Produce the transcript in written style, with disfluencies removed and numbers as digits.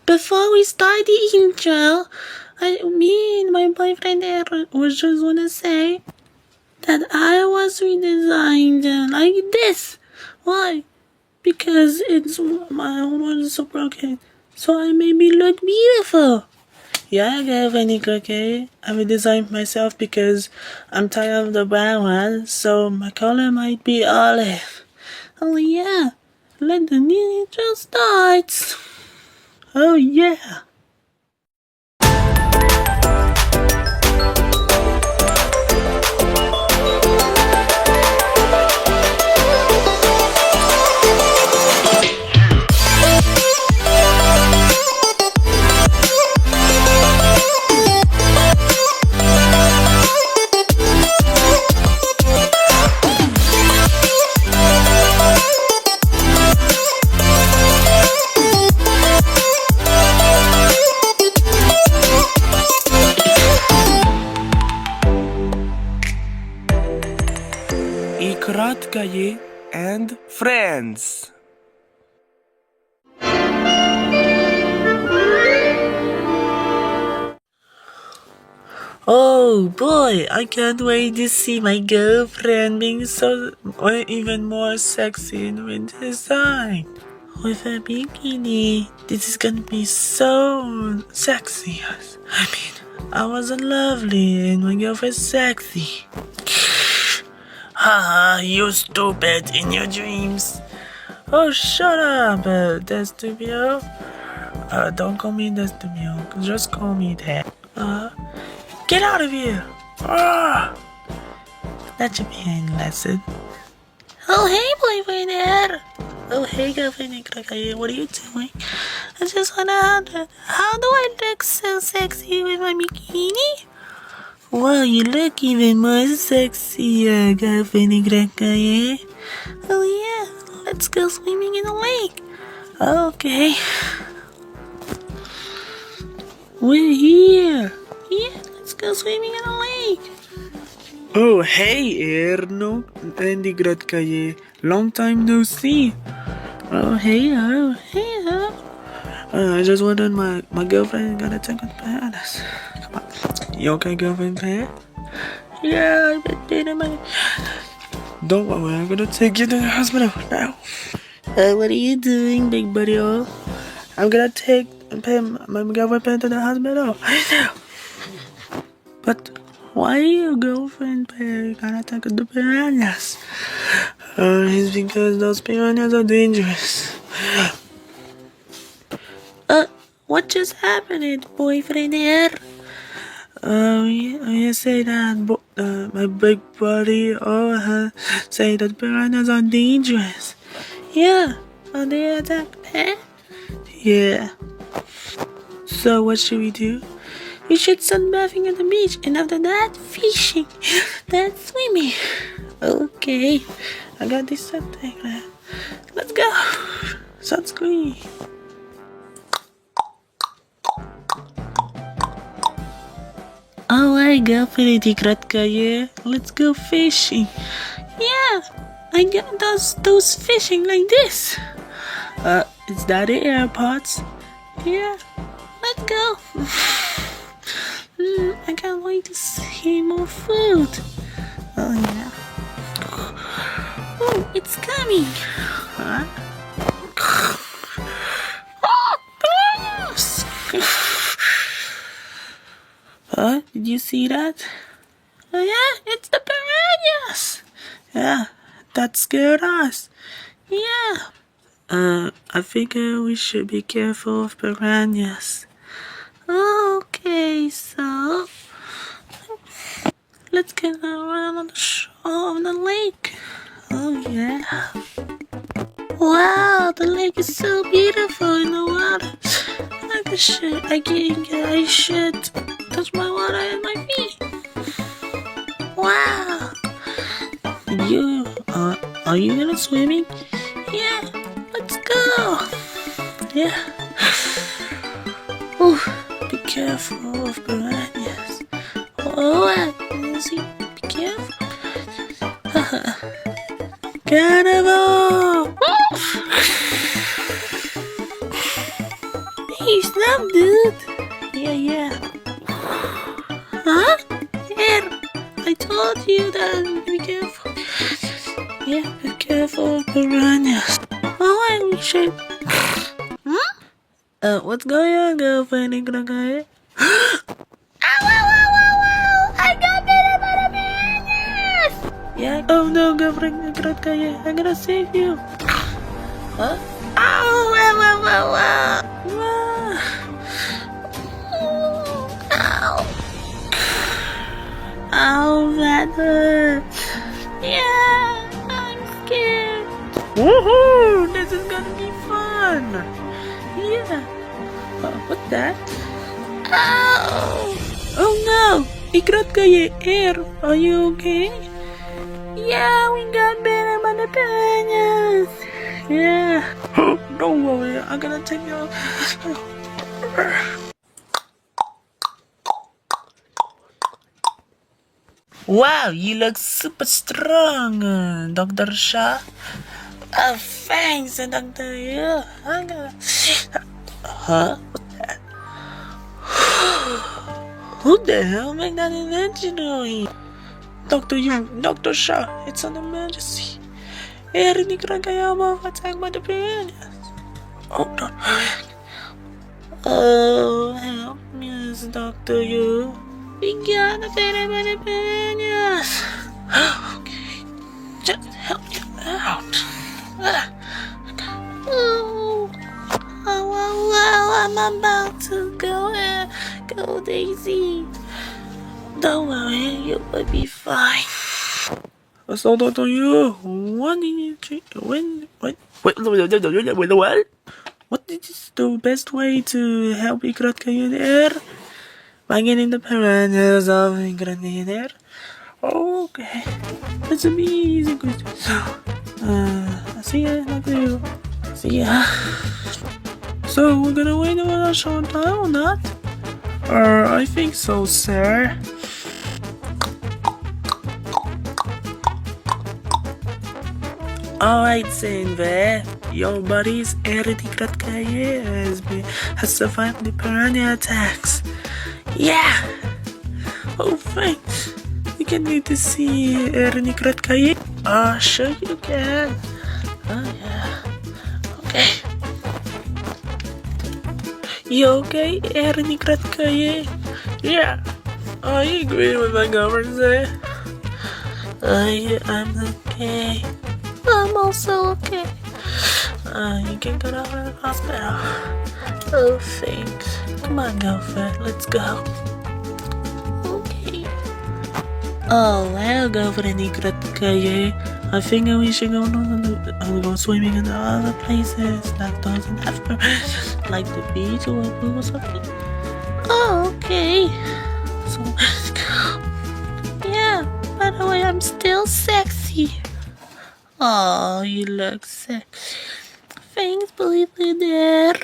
before we start the intro, me and my boyfriend Aaron was just wanna say that I was redesigned like this. Why? Because my own one is so broken, so I made me look beautiful. Yeah, I got any cookie. I redesigned myself because I'm tired of the brown one, so my color might be olive. Oh yeah, let the new intro start. Oh yeah. HyperTeraExtended and friends. Oh boy, I can't wait to see my girlfriend being so even more sexy in winter design. With a bikini, this is gonna be so sexy. I mean, I wasn't lovely and my girlfriend's sexy. Haha, you stupid in your dreams. Oh, shut up, Destubio. Don't call me Destubio, just call me that. Get out of here! That's your pain lesson. Oh, hey, boyfriend there. Oh, hey, girlfriend, what are you doing? I just wanna wonder, how do I look so sexy with my bikini? Wow, you look even more sexy, girlfriend. Oh yeah, let's go swimming in the lake. Okay. We're here. Yeah, let's go swimming in the lake. Oh, hey, Erno. Andy Gratkaye. Long time no see. Oh, hey. I just wanted my girlfriend gonna take us bananas. Come on. You okay, girlfriend, Pat? Yeah, I've been dating my... Don't worry, I'm gonna take you to the hospital now. What are you doing, big buddy? I'm gonna take my girlfriend to the hospital. But why your girlfriend gonna take the piranhas? It's because those piranhas are dangerous. What just happened, boyfriend there? You say that my big buddy say that piranhas are dangerous. Yeah, are they attack pet? Yeah. So what should we do? We should sunbathing at the beach, and after that, fishing, then swimming. Okay, I got this something. Let's go. Sunscreen. Alright, girlfriend, yeah. Let's go fishing. Yeah, I got those fishing like this. Is that the AirPods? Yeah, let's go. I can't wait to see more food. Oh yeah. Oh, it's coming. Huh? Oh, gross. Did you see that? Oh yeah, it's the piranhas. Yeah, that scared us. Yeah. I figure we should be careful of piranhas. Okay, so let's get around on the shore of the lake. Oh yeah. Wow, the lake is so beautiful in the water. I should touch my water in my feet. Wow. Are you gonna swimming? Yeah, let's go. Yeah. Ooh, be careful of piranhas. Oh, see, be careful. Carnival! Hey, stop, dude. Yeah. Huh? Here, I told you that be careful. Yeah, be careful of piranhas. Oh, I wish I... What's going on, girlfriend? Ain't gonna go. I got bit by the piranhas! Yeah, oh no, girlfriend, I'm gonna go. I'm gonna save you. Huh? Ow! Ow! Ow, that hurts. Yeah, I'm scared. Woohoo! This is gonna be fun. Yeah. What's that? Ow! Oh no! Ikrat kayo, Air. Are you okay? Yeah, we got bitten by the piranhas. Yeah. Don't worry, I'm gonna take you. Wow, you look super strong, Dr. Shah. Thanks, Dr. Yeah, I'm gonna... Huh? What's that? Who the hell made that invention doing? Dr. Shah, it's an emergency. Hindi kaya attacked by the piranhas. Oh, no. Oh, help me, Dr. You. We got bitten by the piranhas. Okay, just help me out. I'm about to go, Daisy. Don't worry, you will be fine. So, Dr. You, what did you do? What? What is the best way to help Ikrat kayo there? Bangin the piranhas of Ikrat kayo there? Okay, that's a easy question. So, see ya, Dr. You. See ya. So, we're gonna wait a short time or not? I think so, sir. Alright, Sinve. Your buddy's Eridikrat Kaye has survived the piranha attacks. Yeah! Oh, thanks. You can need to see Eridikrat Kaye. Sure you can. Oh, yeah. Okay. You okay, Eridikrat Kaye? Yeah. I agree with my girlfriend there. I'm okay. I'm also okay. You can go down to the hospital. Oh, thanks. Come on, girlfriend. Let's go. Okay. Oh, well, girlfriend, Kaye. I think we should go go swimming in other places that doesn't have permission, like the beach or a pool or something. Oh, okay. So let's go. Yeah. By the way, I'm still sexy. Oh, you look sexy. Thanks, believe me there.